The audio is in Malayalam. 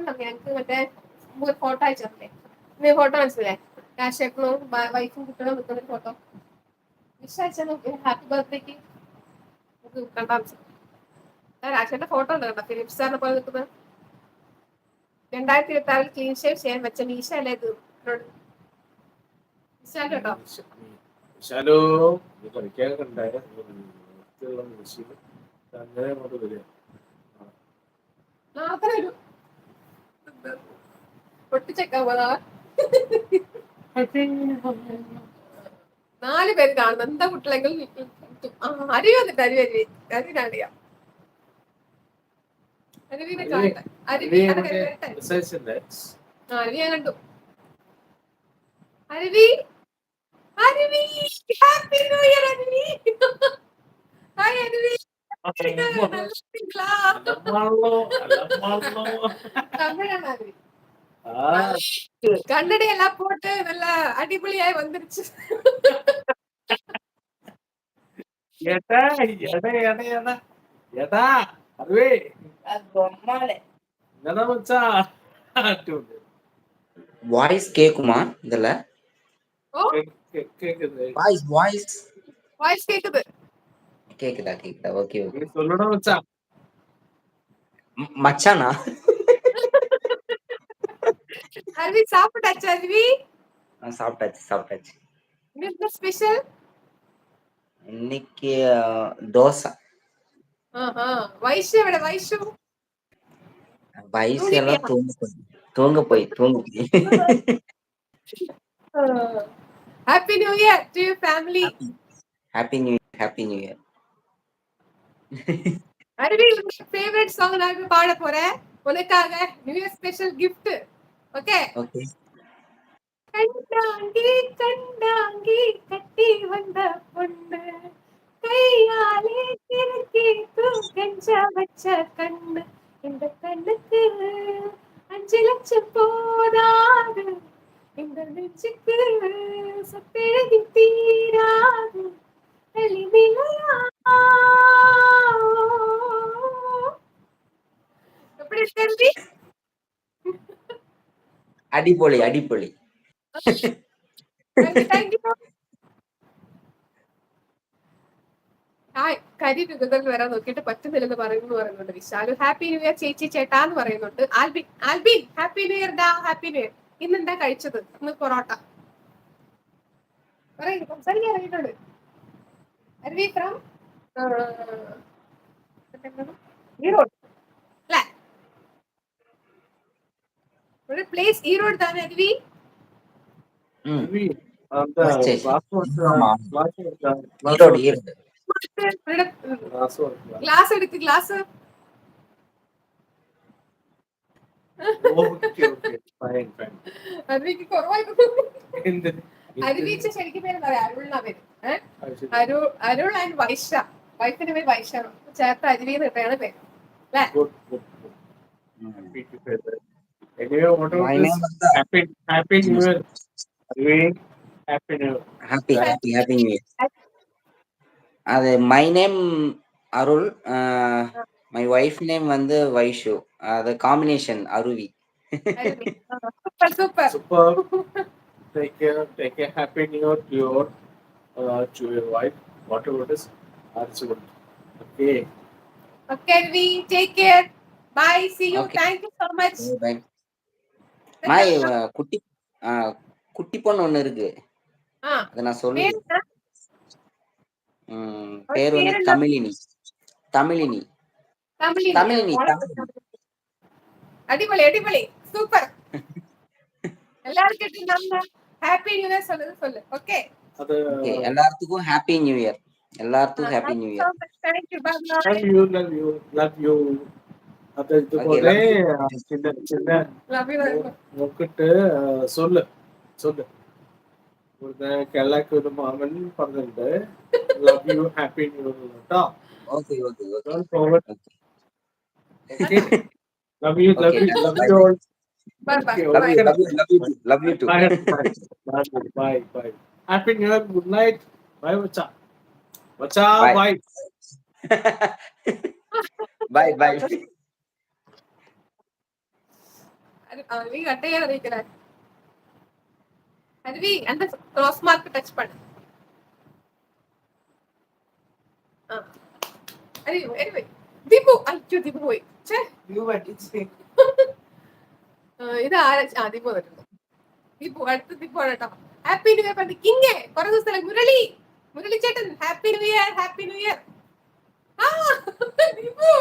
ഞങ്ങൾക്ക് മറ്റേ ഫോട്ടോ അയച്ചേ ഫോട്ടോ മനസ്സിലായി കാശേട്ടനും വൈഫും കുട്ടികളും നിൽക്കുന്ന ഫോട്ടോ വിഷ അയച്ചാൽ നോക്കി ഹാപ്പി ബർത്ത്ഡേക്ക് കാശേട്ടന്റെ ഫോട്ടോ ഉണ്ട് കേട്ടോ ഫിലിപ്സ് സാറിനെ പോലെ നിൽക്കുന്നത് 2026 ക്ലീൻ ഷേവ് ചെയ്യാൻ വെച്ച മീശ അല്ലേ ഇത് കേട്ടോ വിശാലോ കളിക്കാനൊക്കെ ഉണ്ടായ പൊട്ടിച്ചേക്കാൻ പോതാ 4 പേര് കാണുന്നു എന്താ കുട്ടികളെങ്കിൽ അരുവി വന്നിട്ട് അരുവിനറിയാം അരുവിനെ കാണട്ടെ അരുവി ഞാൻ കണ്ടു അരുവി അരുവി ഹാപ്പി ന്യൂ ഇയർ അരുവി ഹായ് അരുവി തമിഴാണ് അരുവി കണ്ണട എല്ലാം போட்டு நல்ல அடிபொலியாய் வந்துருச்சு வாய்ஸ் கேக்குமா இதுல வாய்ஸ் கேக்குது கேக்குதா ஓகே ஓகே சொல்லடா மச்சான் மச்சானா அருவி சாப்பிட்டாச்சு அருவி சாப்பிட்டாச்சு என்ன ஸ்பெஷல் இன்னைக்கு தோசை வைஷு எல்லாம் தூங்க போய் happy new year to your family happy new year Aruvi favourite song நான் பாட போறேன் உனக்காக new year special gift okay கண்டாங்கி கட்டி வந்த பொண்ணு கையாலே திருக்கி கஞ்ச வச்ச கண்ணு இந்த கண்ணுக்கு 5 லட்சம் போதாது இந்த நெஞ்சுக்கு சத்தெழுதி தீராது எப்படி தெரிஞ்சு അടിപൊളി കരി വിഗതങ്ങൾ വരാൻ നോക്കിയിട്ട് പറ്റുന്നില്ലെന്ന് പറയുന്നുണ്ട് വിശാലു ഹാപ്പി ന്യൂ ഇയർ ചേച്ചി ചേട്ടാ എന്ന് പറയുന്നുണ്ട് Albin happy new year happy new year ഇന്ന് എന്താ കഴിച്ചത് ഇന്ന് പൊറോട്ട സംസാരിക്കാൻ അറിയുന്നുണ്ട് അരുവി ഫ്രം ഈറോഡ് അല്ലേ പ്ലേസ് ഈറോഡ് താനെ അരുവി ഗ്ലാസ് എടുക്ക് ഗ്ലാസ് അരുവിക്ക് കുറവായി അരുവീച്ച ശരിക്കും പേര് അരുളിനാ പേര് അരുൾ ആൻഡ് വൈശ വൈഫിന്റെ പേര് വൈശ ചേർത്ത് അരുവി എന്ന് കിട്ടുകയാണ് പേര് Happy New Year. Happy New Year. அது my name Arul my wife name வந்து வைஷு அது காம்பினேஷன் அருவி super take care happy new year to your wife whatever it is okay Arvi take care bye see you okay. Thank you so much bye my குட்டி பொண்ணு ஒண்ணு இருக்கு அத நான் சொல்றேன் பேர் வந்து தமிழினி அடிபொலி சூப்பர் எல்லாருக்கும் நம்ம ஹாப்பி நியூ இயர் சொல்லு ஓகே எல்லாத்துக்கும் happy new year happy new year thank you bye love you அது இதுപോലെ சின்ன നോക്കിട്ട് சொல்லு കേരളക്ക് ഒരു മാമൻ പറഞ്ഞിട്ടുണ്ട് love you happy new year കേട്ടോ okay love you all love you too bye happy new year good night bye bacha bye bye നീ കട്ട് ചെയ്യാൻ അറിയിക്കല അരുവി എന്റെ ക്രോസ് മാർക്ക് ടച്ച് പണി ദീപു അയ്യോ ദീപു പോയി ഇത് ആരാ ദീപു വന്നിട്ടുണ്ട് ദീപു അടുത്ത ദീപു ആണ് കേട്ടോ ഹാപ്പി ന്യൂ ഇയർ പറഞ്ഞു കിങ്ങേ കുറെ ദിവസം മുരളി ചേട്ടൻ ഹാപ്പി ന്യൂ ഇയർ ആ ദീപു